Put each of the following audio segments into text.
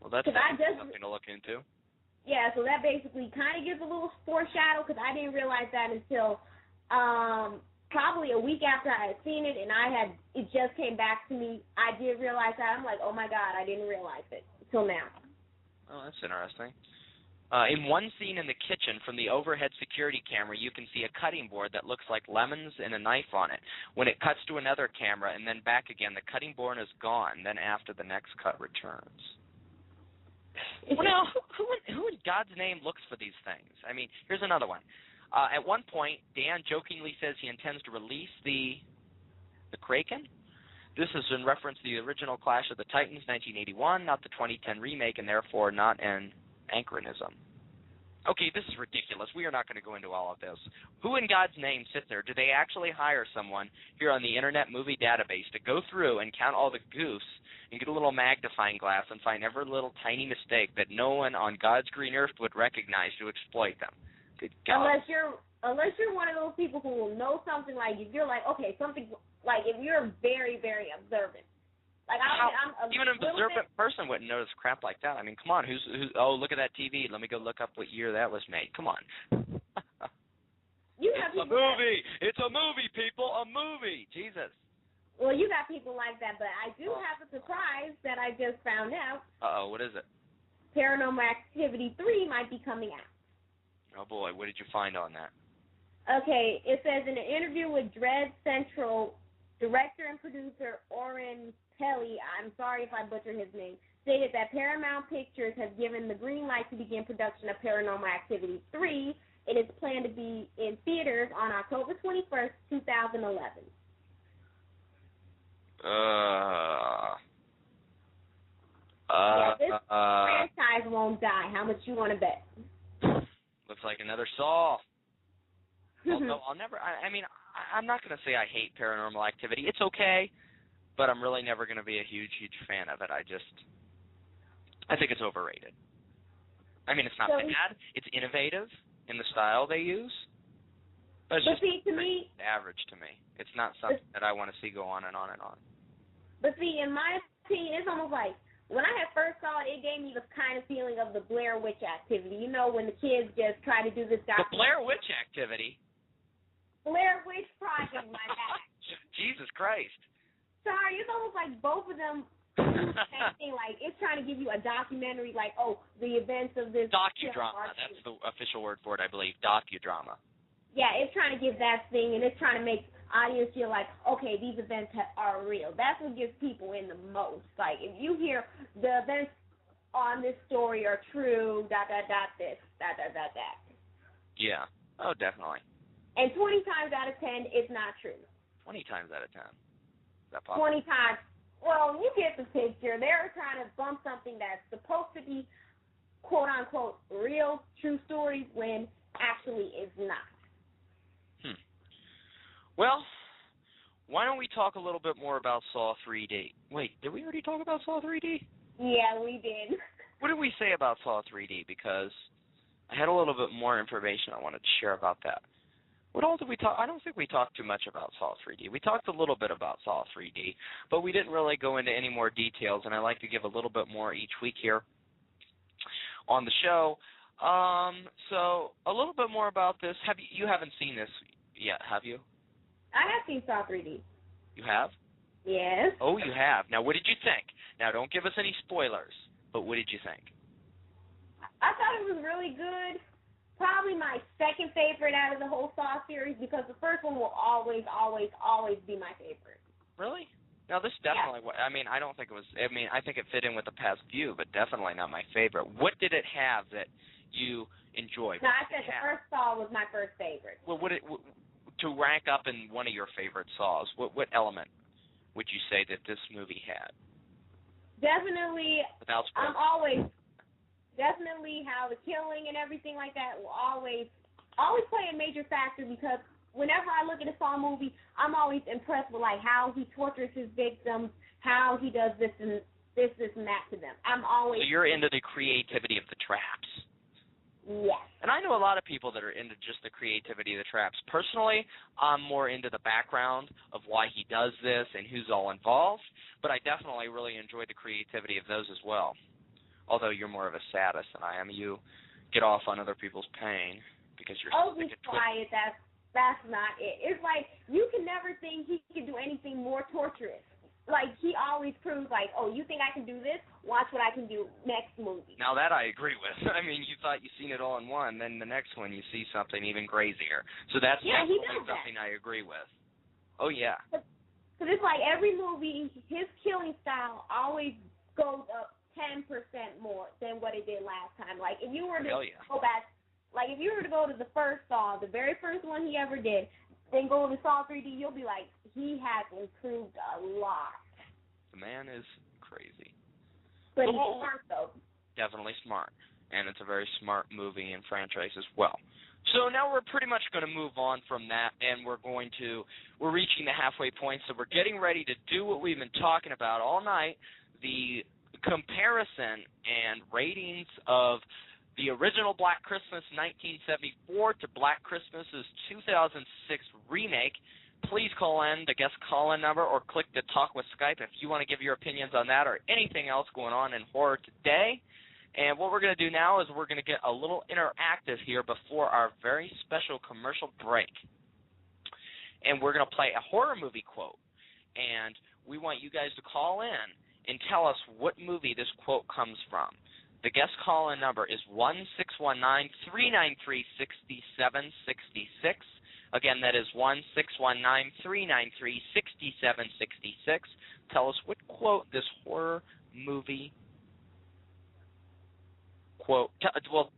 Well, that's something to look into. Yeah, so that basically kind of gives a little foreshadow because I didn't realize that until probably a week after I had seen it, and it just came back to me. I did realize that. I'm like, oh my God, I didn't realize it until now. Oh, that's interesting. In one scene in the kitchen, from the overhead security camera, you can see a cutting board that looks like lemons and a knife on it. When it cuts to another camera and then back again, the cutting board is gone. Then after the next cut returns. Well, now, who in God's name looks for these things? I mean, here's another one. At one point, Dan jokingly says he intends to release the Kraken. This is in reference to the original Clash of the Titans, 1981, not the 2010 remake, and therefore not an anachronism. Okay, this is ridiculous. We are not going to go into all of this. Who in God's name sits there? Do they actually hire someone here on the Internet Movie Database to go through and count all the goofs and get a little magnifying glass and find every little tiny mistake that no one on God's green earth would recognize to exploit them? Good God. Unless you're one of those people who will know something, like if you're like, okay, something, like if you're very, very observant. Like even an observant person wouldn't notice crap like that. I mean, come on, who's oh, look at that TV. Let me go look up what year that was made. Come on. It's a movie. It's a movie, people. A movie. Jesus. Well, you got people like that, but I do have a surprise that I just found out. Uh-oh, what is it? Paranormal Activity 3 might be coming out. Oh, boy, what did you find on that? Okay, it says in an interview with Dread Central, director and producer Oren Pelly, I'm sorry if I butcher his name, stated that Paramount Pictures has given the green light to begin production of Paranormal Activity 3. It is planned to be in theaters on October 21st, 2011. This franchise won't die. How much you want to bet? Looks like another Saw. Although I'm not going to say I hate Paranormal Activity. It's okay, but I'm really never going to be a huge, huge fan of it. I think it's overrated. I mean, it's not bad. It's innovative in the style they use, but it's just average to me. It's not something that I want to see go on and on and on. But see, in my opinion, it's almost like when I had first saw it, it gave me the kind of feeling of the Blair Witch Activity. You know, when the kids just try to do this documentary. The Blair Witch Activity? Blair Witch Project, my bad. Jesus Christ. Sorry, it's almost like both of them do the same thing. Like, it's trying to give you a documentary, like, oh, the events of this. Docudrama. That's the official word for it, I believe. Docudrama. Yeah, it's trying to give that thing, and it's trying to make audience feel like, okay, these events are real. That's what gets people in the most. Like, if you hear the events on this story are true, this, that. Yeah. Oh, definitely. And 20 times out of 10, it's not true. 20 times out of 10. Is that possible? 20 times. Well, you get the picture. They're trying to bump something that's supposed to be, quote-unquote, real, true stories when actually it's not. Well, why don't we talk a little bit more about Saw 3D? Wait, did we already talk about Saw 3D? Yeah, we did. What did we say about Saw 3D? Because I had a little bit more information I wanted to share about that. What all did we talk? I don't think we talked too much about Saw 3D. We talked a little bit about Saw 3D, but we didn't really go into any more details, and I like to give a little bit more each week here on the show. So a little bit more about this. You haven't seen this yet, have you? I have seen Saw 3D. You have? Yes. Oh, you have. Now, what did you think? Now, don't give us any spoilers, but what did you think? I thought it was really good. Probably my second favorite out of the whole Saw series because the first one will always, always, always be my favorite. Really? Now, this definitely, I mean, I don't think it was, I mean, I think it fit in with the past few, but definitely not my favorite. What did it have that you enjoyed? No, I said the first Saw was my first favorite. Well, to rank up in one of your favorite Saws, what element would you say that this movie had? Definitely, Definitely how the killing and everything like that will always play a major factor because whenever I look at a Saw movie, I'm always impressed with like how he tortures his victims, how he does this and that to them. So you're into the creativity of the traps. Yes. And I know a lot of people that are into just the creativity of the traps. Personally, I'm more into the background of why he does this and who's all involved, but I definitely really enjoy the creativity of those as well. Although you're more of a sadist than I am. You get off on other people's pain because you're sick just quiet. That's not it. It's like you can never think he can do anything more torturous. Like, he always proves, like, oh, you think I can do this? Watch what I can do next movie. Now, that I agree with. I mean, you thought you seen it all in one, then the next one you see something even crazier. So that's something I agree with. Oh, yeah. Because it's like every movie, his killing style always goes up 10% more than what it did last time. Like, if you were to go back, like, if you were to go to the first Saw, the very first one he ever did, then go to Saw 3D, you'll be like, he has improved a lot. The man is crazy. But he's smart, though. Definitely smart. And it's a very smart movie and franchise as well. So now we're pretty much going to move on from that, and we're reaching the halfway point, so we're getting ready to do what we've been talking about all night, the comparison and ratings of the original Black Christmas 1974 to Black Christmas's 2006 remake. Please call in the guest call-in number or click the Talk with Skype if you want to give your opinions on that or anything else going on in horror today. And what we're going to do now is we're going to get a little interactive here before our very special commercial break. And we're going to play a horror movie quote. And we want you guys to call in and tell us what movie this quote comes from. The guest call-in number is 1-619-393-6766. Again, that is 1-619-393-6766. Tell us what quote this horror movie quote. Well,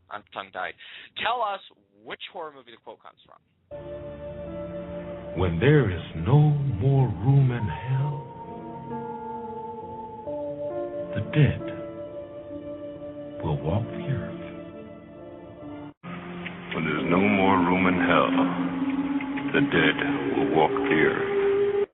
I'm tongue-tied. Tell us which horror movie the quote comes from. When there is no more room in hell, the dead will walk the earth. When there's no more room in hell, the dead will walk the earth.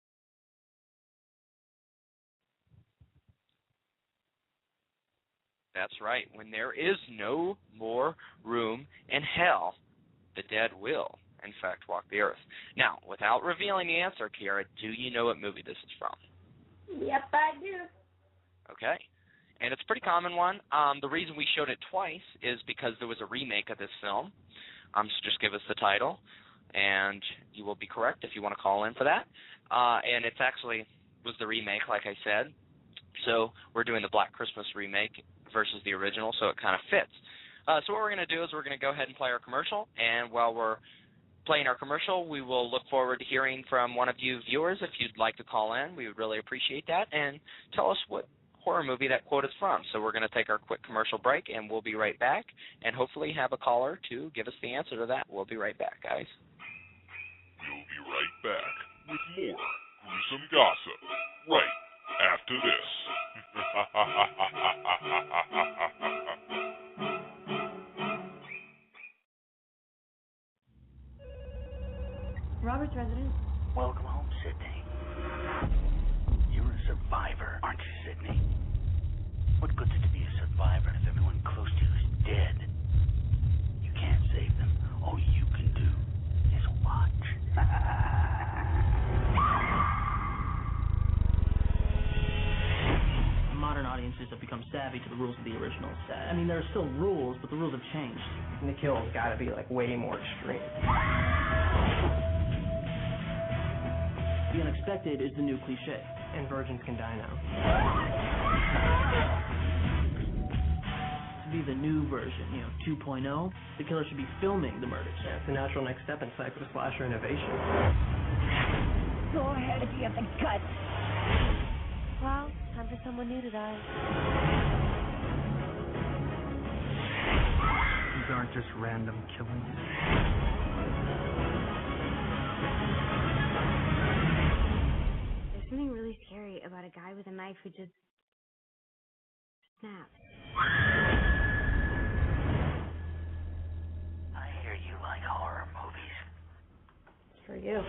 That's right. When there is no more room in hell, the dead will, in fact, walk the earth. Now, without revealing the answer, Kiara, do you know what movie this is from? Yep, I do. Okay. And it's a pretty common one. The reason we showed it twice is because there was a remake of this film. So just give us the title, and you will be correct if you want to call in for that. And it's actually was the remake, like I said. So we're doing the Black Christmas remake versus the original, so it kind of fits. So what we're going to do is we're going to go ahead and play our commercial, and while we're playing our commercial, we will look forward to hearing from one of you viewers. If you'd like to call in, we would really appreciate that, and tell us what horror movie that quote is from. So we're going to take our quick commercial break, and we'll be right back, and hopefully have a caller to give us the answer to that. We'll be right back, guys. We'll be right back with more gruesome gossip right after this. Robert's residence. Welcome home, Sydney. You're a survivor, aren't you, Sydney? What good's it to be a survivor if everyone close to you is dead? You can't save them. All you can do is watch. Modern audiences have become savvy to the rules of the original set. I mean, there are still rules, but the rules have changed. And the kill's got to be like way more extreme. The unexpected is the new cliche. And virgins can die now. To be the new version, 2.0, the killer should be filming the murders. Yeah, it's the natural next step in psycho slasher innovation. Go ahead if you have the guts. Well, time for someone new to die. These aren't just random killings. There's something really scary about a guy with a knife who just snaps. I hear you like horror movies. It's for you.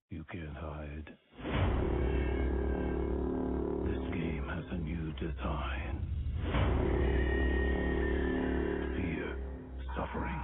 You can't hide. This game has a new design. Fear, suffering,